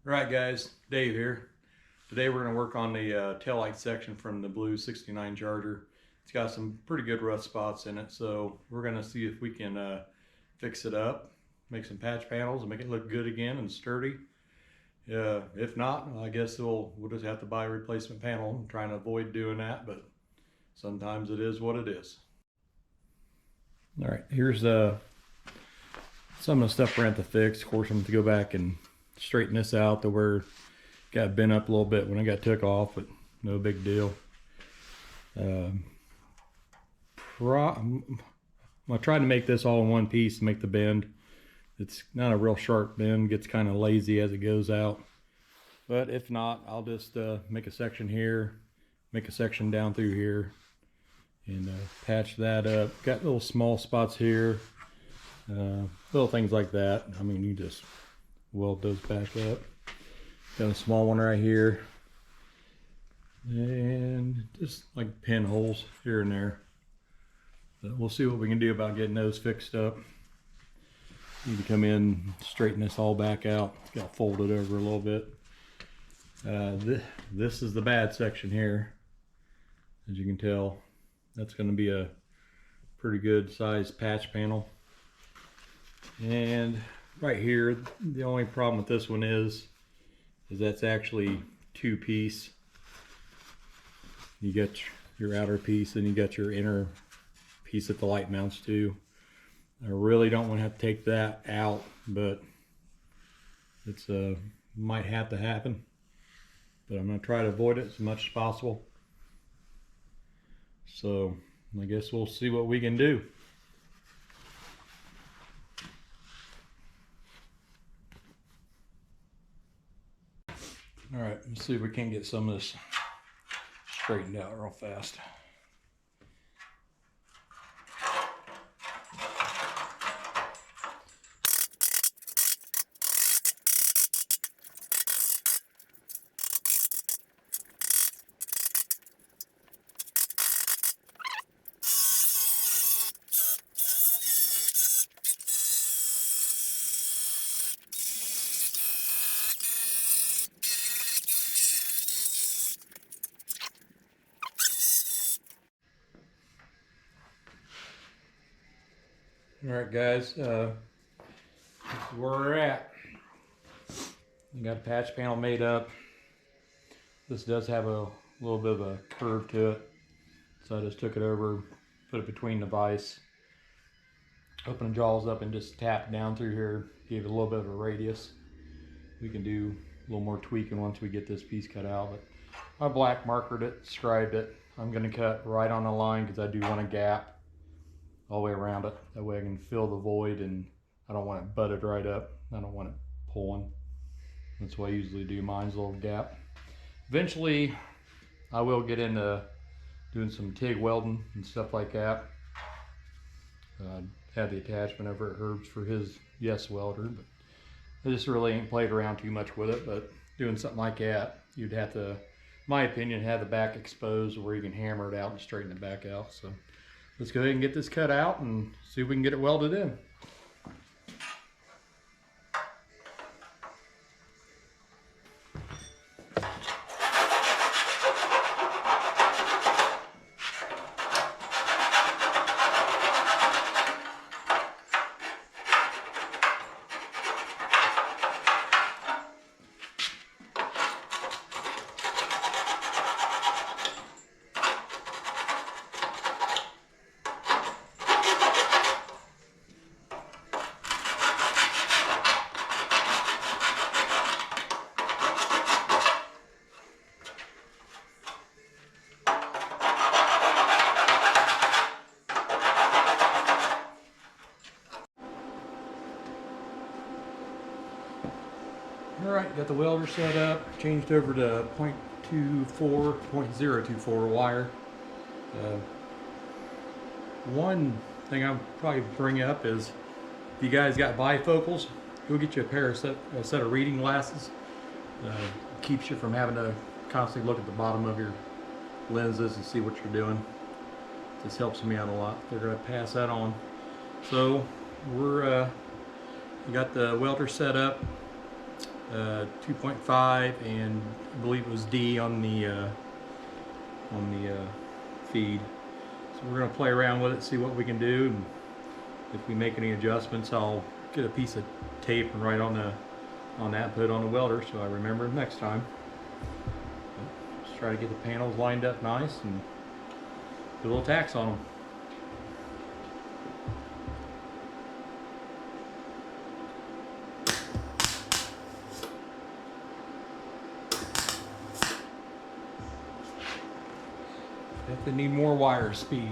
Right guys, Dave here. Today we're going to work on the taillight section from the blue 69 Charger. It's got some pretty good rough spots in it, so we're going to see if we can fix it up, make some patch panels and make it look good again and sturdy. If not, I guess we'll just have to buy a replacement panel. I'm trying to avoid doing that, but sometimes it is what it is. Alright, here's some of the stuff we're going to have to fix. Of course, I'm going to go back and straighten this out to where it got bent up a little bit when I got took off, but no big deal. I'm trying to make this all in one piece to make the bend. It's not a real sharp bend, gets kind of lazy as it goes out. But if not, I'll just make a section here, make a section down through here, and patch that up. Got little small spots here, little things like that. I mean, you just weld those back up. Got a small one right here, and just like pinholes here and there. But we'll see what we can do about getting those fixed up. Need to come in, straighten this all back out. It's got folded over a little bit. This is the bad section here. As you can tell, that's going to be a pretty good sized patch panel. And right here, the only problem with this one is that's actually two-piece. You get your outer piece and you got your inner piece that the light mounts to. I really don't want to have to take that out, but it's might have to happen. But I'm going to try to avoid it as much as possible. So I guess we'll see what we can do. All right, let's see if we can get some of this straightened out real fast. Alright guys, this is where we're at. We got a patch panel made up. This does have a little bit of a curve to it, so I just took it over, put it between the vise, open the jaws up and just tap down through here, gave it a little bit of a radius. We can do a little more tweaking once we get this piece cut out, but I black markered it, scribed it. I'm going to cut right on the line because I do want a gap all the way around it. That way I can fill the void, and I don't want it butted right up. I don't want it pulling. That's why I usually do mine's a little gap. Eventually I will get into doing some TIG welding and stuff like that. Had the attachment over at Herb's for his Yes welder, but I just really ain't played around too much with it. But doing something like that, you'd have to, in my opinion, have the back exposed where you can hammer it out and straighten it back out. So let's go ahead and get this cut out and see if we can get it welded in. Alright, got the welder set up, changed over to 0.24 wire. One thing I'll probably bring up is if you guys got bifocals, go get you a set of reading glasses. Keeps you from having to constantly look at the bottom of your lenses and see what you're doing. This helps me out a lot. They're going to pass that on. So we got the welder set up. 2.5, and I believe it was D on the feed. So we're gonna play around with it, see what we can do, and if we make any adjustments, I'll get a piece of tape and write on that, put it on the welder so I remember next time. Just try to get the panels lined up nice and put a little tacks on them. Definitely need more wire speed.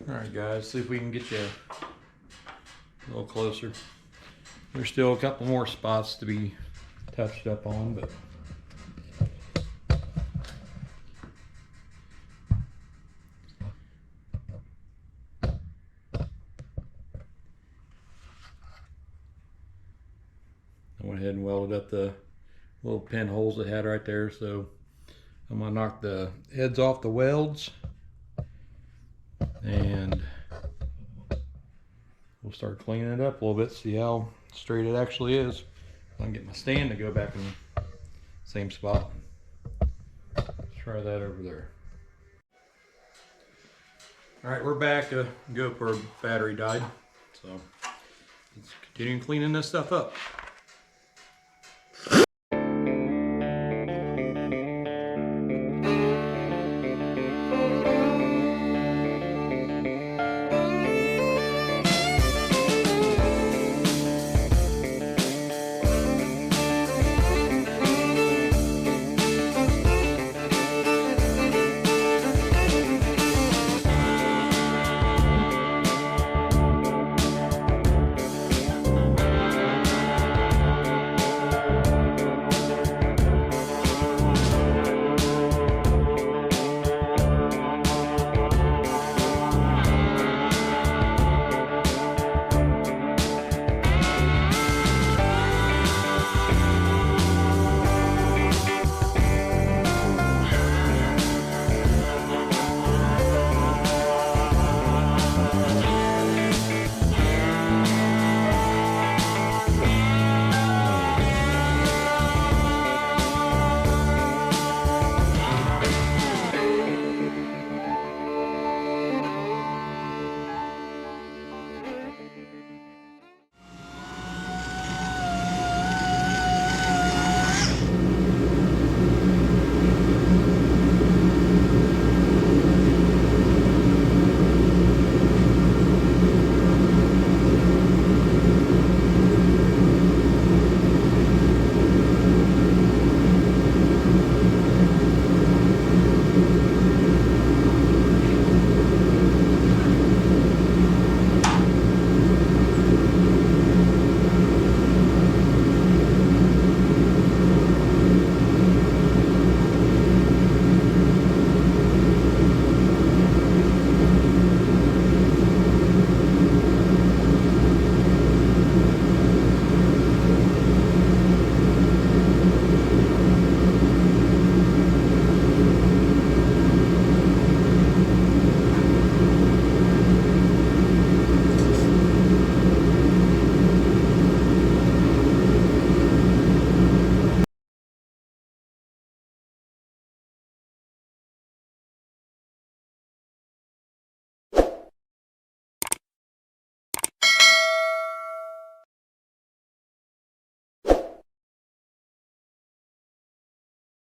Alright guys, see if we can get you a little closer. There's still a couple more spots to be touched up on, but I went ahead and welded up the little pinholes it had right there, so I'm going to knock the heads off the welds and we'll start cleaning it up a little bit, see how straight it actually is. I can get my stand to go back in the same spot. Let's try that over there. Alright, we're back to go for a battery died, so let's continue cleaning this stuff up.